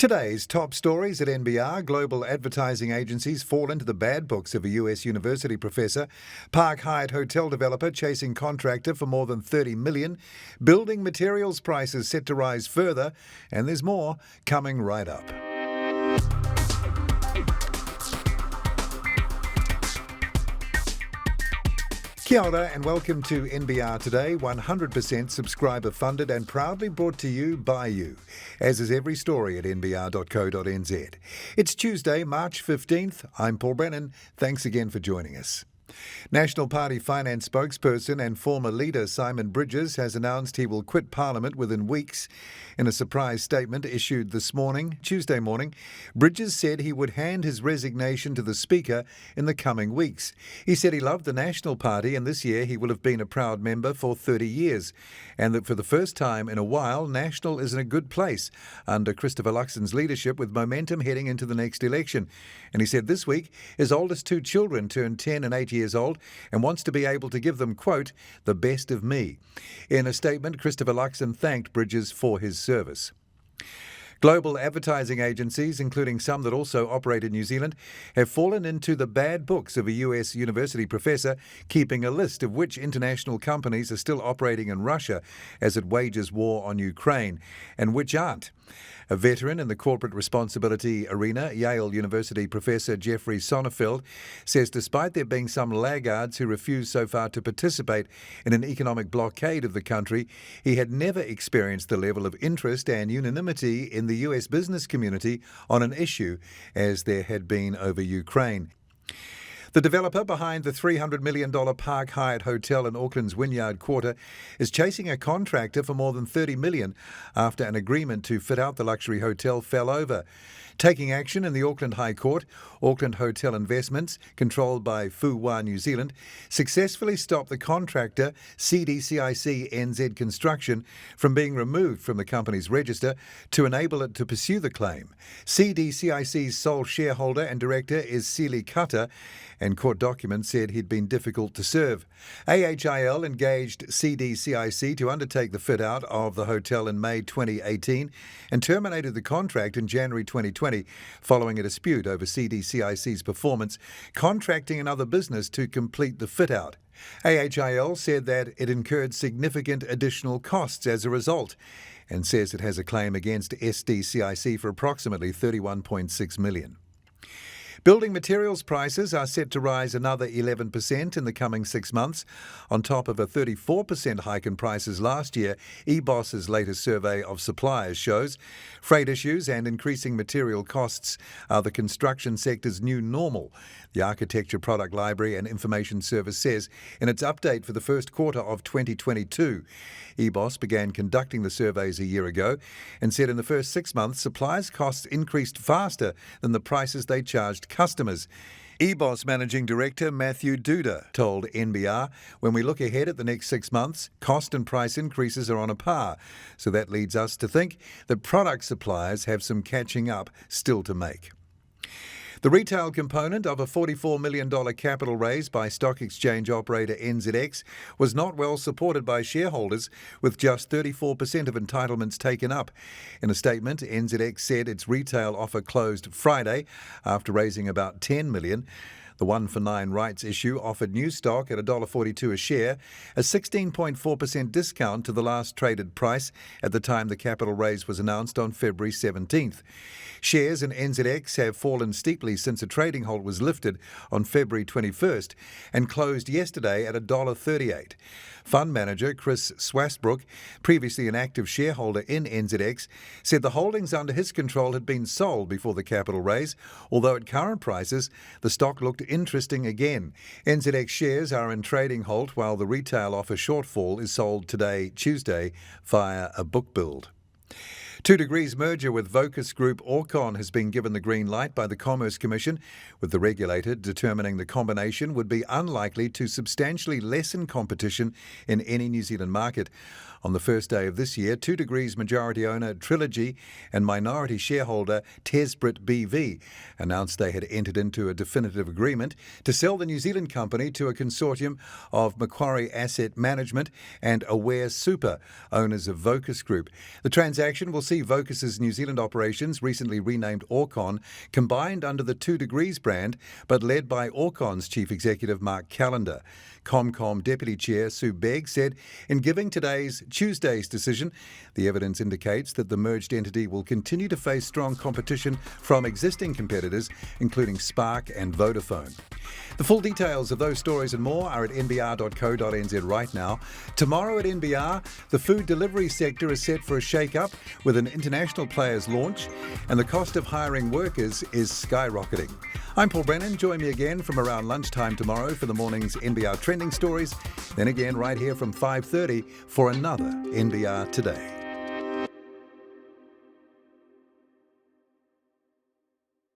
Today's top stories at NBR: global advertising agencies fall into the bad books of a US university professor, Park Hyatt hotel developer chasing contractor for more than $30 million, building materials prices set to rise further, and there's more coming right up. Kia ora and welcome to NBR Today, 100% subscriber funded and proudly brought to you by you, as is every story at nbr.co.nz. It's Tuesday, March 15th. I'm Paul Brennan. Thanks again for joining us. National Party finance spokesperson and former leader Simon Bridges has announced he will quit Parliament within weeks. In a surprise statement issued Tuesday morning, Bridges said he would hand his resignation to the Speaker in the coming weeks. He said he loved the National Party and this year he will have been a proud member for 30 years, and that for the first time in a while, National is in a good place under Christopher Luxon's leadership with momentum heading into the next election. And he said this week his oldest two children turned 10 and 8 years old and wants to be able to give them, quote, the best of me. In a statement, Christopher Luxon thanked Bridges for his service. Global advertising agencies, including some that also operate in New Zealand, have fallen into the bad books of a US university professor keeping a list of which international companies are still operating in Russia as it wages war on Ukraine and which aren't. A veteran in the corporate responsibility arena, Yale University professor Jeffrey Sonnefeld says despite there being some laggards who refuse so far to participate in an economic blockade of the country, he had never experienced the level of interest and unanimity in the US business community on an issue as there had been over Ukraine. The developer behind the $300 million Park Hyatt hotel in Auckland's Wynyard Quarter is chasing a contractor for more than $30 million after an agreement to fit out the luxury hotel fell over. Taking action in the Auckland High Court, Auckland Hotel Investments, controlled by Fu Wah New Zealand, successfully stopped the contractor CDCIC NZ Construction from being removed from the company's register to enable it to pursue the claim. CDCIC's sole shareholder and director is Sealy Cutter, and court documents said he'd been difficult to serve. AHIL engaged CDCIC to undertake the fit-out of the hotel in May 2018 and terminated the contract in January 2020 following a dispute over CDCIC's performance, contracting another business to complete the fit-out. AHIL said that it incurred significant additional costs as a result and says it has a claim against SDCIC for approximately $31.6 million. Building materials prices are set to rise another 11% in the coming 6 months, on top of a 34% hike in prices last year, EBOS's latest survey of suppliers shows. Freight issues and increasing material costs are the construction sector's new normal, the Architecture Product Library and Information Service says in its update for the first quarter of 2022. EBOS began conducting the surveys a year ago and said in the first 6 months, suppliers' costs increased faster than the prices they charged customers. EBOS Managing Director Matthew Duda told NBR, when we look ahead at the next 6 months, cost and price increases are on a par. So that leads us to think that product suppliers have some catching up still to make. The retail component of a $44 million capital raise by stock exchange operator NZX was not well supported by shareholders, with just 34% of entitlements taken up. In a statement, NZX said its retail offer closed Friday after raising about $10 million. The 1-for-9 rights issue offered new stock at $1.42 a share, a 16.4% discount to the last traded price at the time the capital raise was announced on February 17th. Shares in NZX have fallen steeply since a trading halt was lifted on February 21st and closed yesterday at $1.38. Fund manager Chris Swasbrook, previously an active shareholder in NZX, said the holdings under his control had been sold before the capital raise, although at current prices the stock looked interesting again. NZX shares are in trading halt while the retail offer shortfall is sold today, Tuesday, via a book build. 2 Degrees merger with Vocus Group Orcon has been given the green light by the Commerce Commission, with the regulator determining the combination would be unlikely to substantially lessen competition in any New Zealand market. On the first day of this year, 2 Degrees majority owner Trilogy and minority shareholder Tesbrit BV announced they had entered into a definitive agreement to sell the New Zealand company to a consortium of Macquarie Asset Management and Aware Super, owners of Vocus Group. The transaction will see Vocus's New Zealand operations, recently renamed Orcon, combined under the 2 Degrees brand, but led by Orcon's Chief Executive Mark Callender. Comcom Deputy Chair Sue Begg said, in giving Tuesday's decision, the evidence indicates that the merged entity will continue to face strong competition from existing competitors, including Spark and Vodafone. The full details of those stories and more are at nbr.co.nz right now. Tomorrow at NBR, the food delivery sector is set for a shake-up with an international player's launch, and the cost of hiring workers is skyrocketing. I'm Paul Brennan. Join me again from around lunchtime tomorrow for the morning's NBR trending stories, then again right here from 5:30 for another NBR Today.